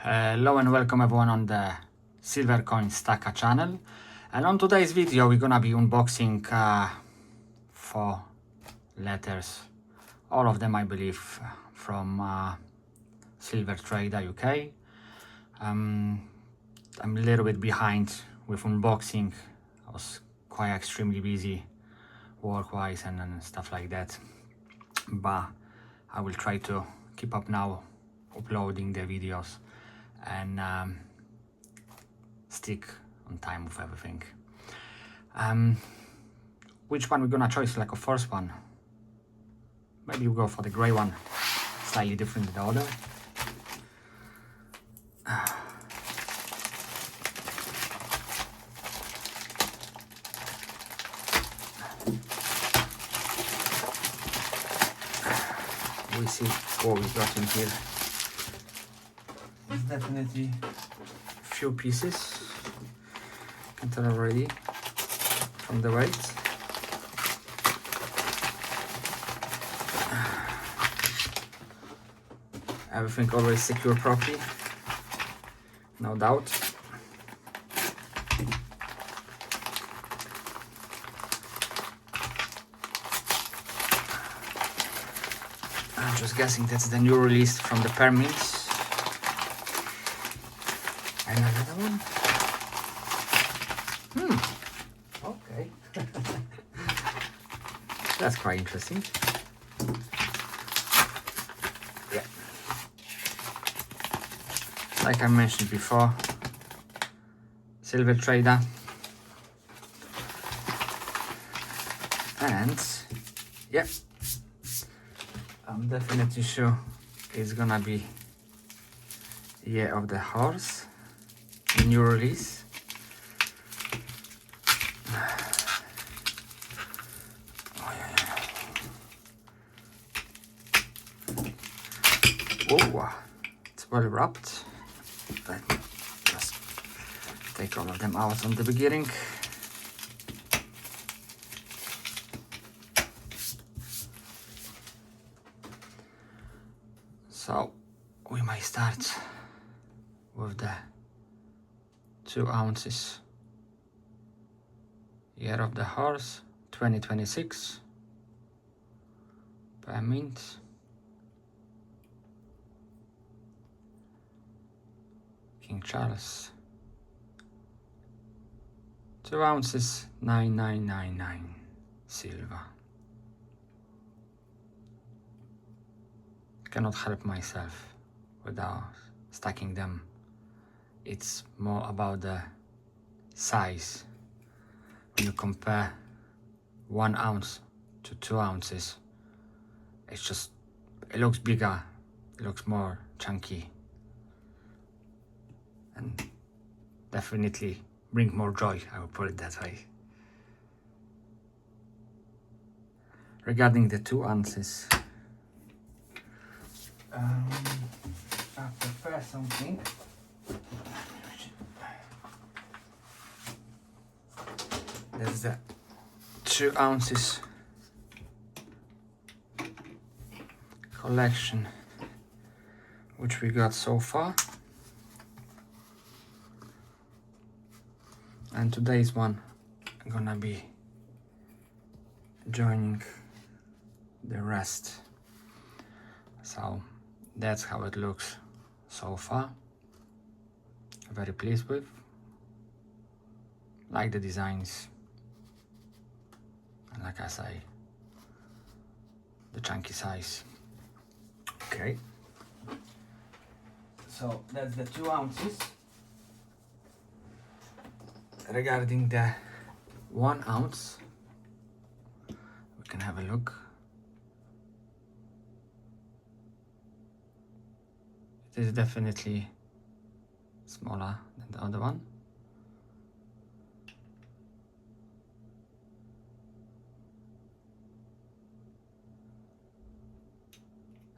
Hello and welcome everyone on the silvercoins stacker channel, and on today's video we're gonna be unboxing 4 letters, all of them I believe from Silver Trader UK. I'm a little bit behind with unboxing. I was quite extremely busy work-wise and stuff like that, but I will try to keep up now uploading the videos and stick on time with everything. Which one we're gonna choose, like a first one? Maybe we'll go for the gray one, slightly different than the other. We see what we got in here. It's definitely a few pieces. You can tell already from the weight. Everything always secure properly, no doubt. I'm just guessing that's the new release from the permits. And another one. Okay. That's quite interesting. Yeah. Like I mentioned before, Silver Trader. And yeah, I'm definitely sure it's gonna be Year of the Horse, the new release. Oh, yeah. Oh, it's well wrapped. Let me just take all of them out on the beginning. So we might start with the 2 ounces Year of the Horse 2026 per mint. King Charles, 2 ounces 9999 silver. Cannot help myself without stacking them. It's more about the size. When you compare 1 ounce to 2 ounces, it looks bigger, it looks more chunky, and definitely bring more joy, I would put it that way. Regarding the 2 ounces, I prepare something. There's the 2 ounces collection which we got so far, and today's one I'm gonna be joining the rest. So that's how it looks so far. Very pleased with. Like the designs, and like I say, the chunky size. Okay, so that's the 2 ounces. Regarding the 1 ounce, we can have a look. It is definitely smaller than the other one.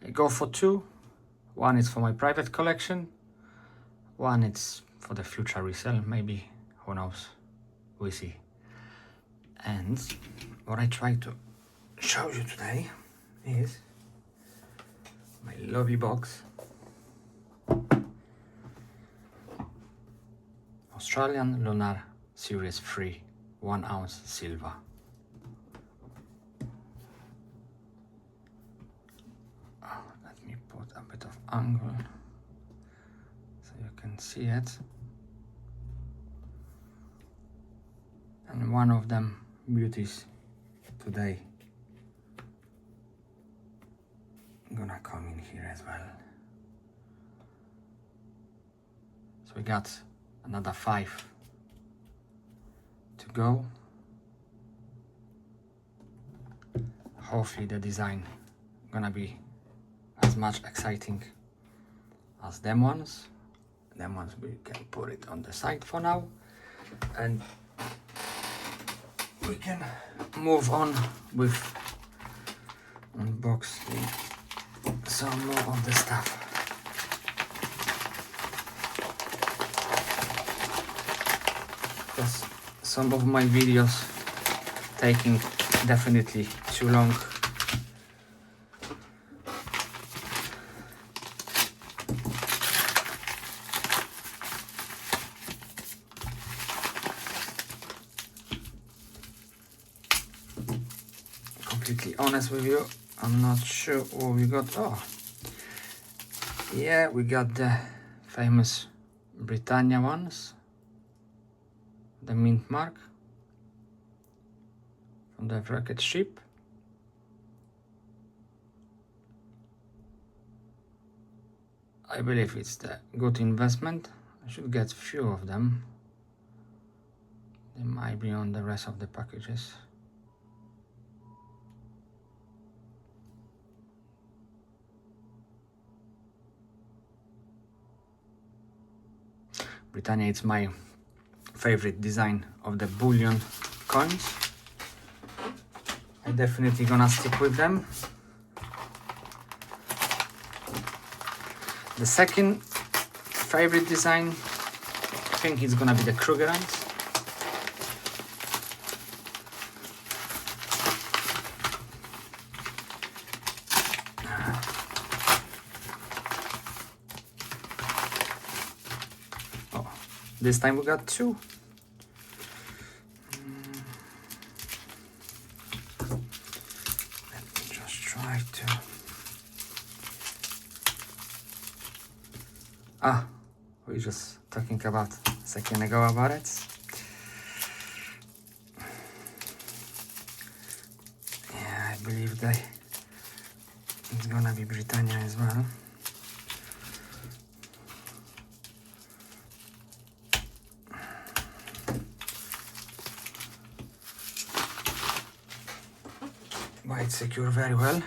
I go for 2. One is for my private collection, one is for the future resale, maybe, who knows, we see. And what I try to show you today is my lovely box Australian Lunar Series 3 1 ounce silver. Let me put a bit of angle so you can see it. And one of them beauties today gonna come in here as well. So we got another 5 to go. Hopefully the design gonna be as much exciting as them ones. Them ones we can put it on the side for now, and we can move on with unboxing some more of the stuff. Because some of my videos taking definitely too long. Completely honest with you, I'm not sure what we got. Oh, yeah, we got the famous Britannia ones, the mint mark from the rocket ship. I believe it's the good investment. I should get few of them. They might be on the rest of the packages. Britannia, it's my favorite design of the bullion coins. I'm definitely gonna stick with them. The second favorite design, I think it's gonna be the Krugerrands. Oh, this time we got 2. Let me just try to. We were just talking about a second ago about it. Yeah, I believe that it's gonna be Britannia as well. But it's secure very well.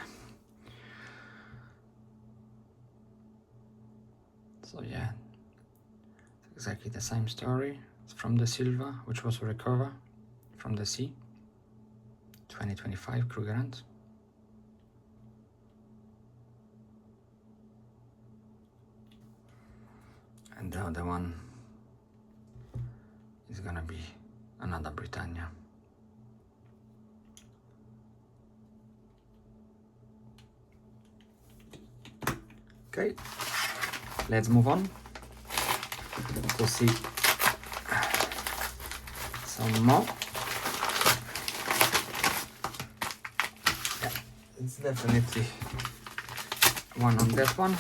So yeah, it's exactly the same story. It's from the silver, which was recovered from the sea. 2025 Krugerrand. And the other one is gonna be another Britannia. Okay, let's move on to see some more. Yeah, it's definitely one on that one.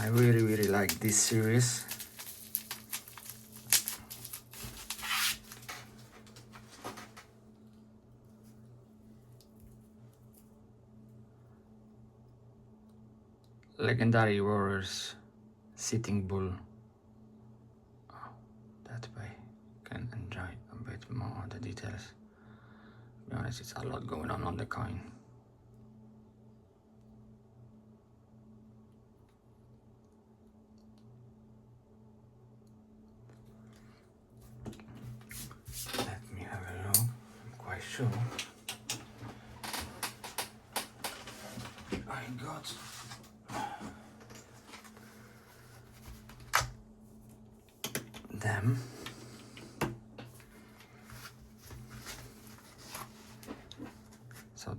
I really like this series. Legendary Warriors Sitting Bull. Oh, that way you can enjoy a bit more of the details. To be honest, it's a lot going on the coin. Let me have a look. I'm quite sure I got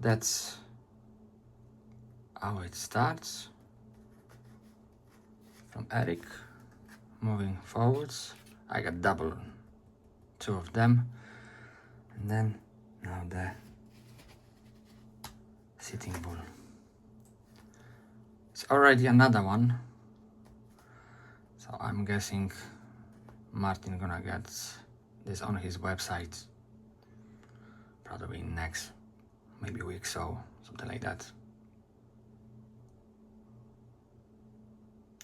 that's how it starts. From Eric, moving forwards. I got double 2 of them. And then now the sitting bull. It's already another one. So I'm guessing Martin gonna get this on his website probably in next maybe week, so something like that.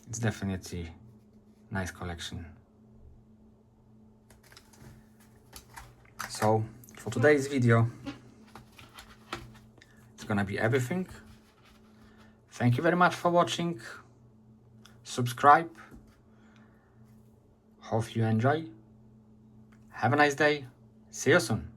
It's definitely nice collection. So for today's video, it's gonna be everything. Thank you very much for watching. Subscribe. Hope you enjoy. Have a nice day. See you soon.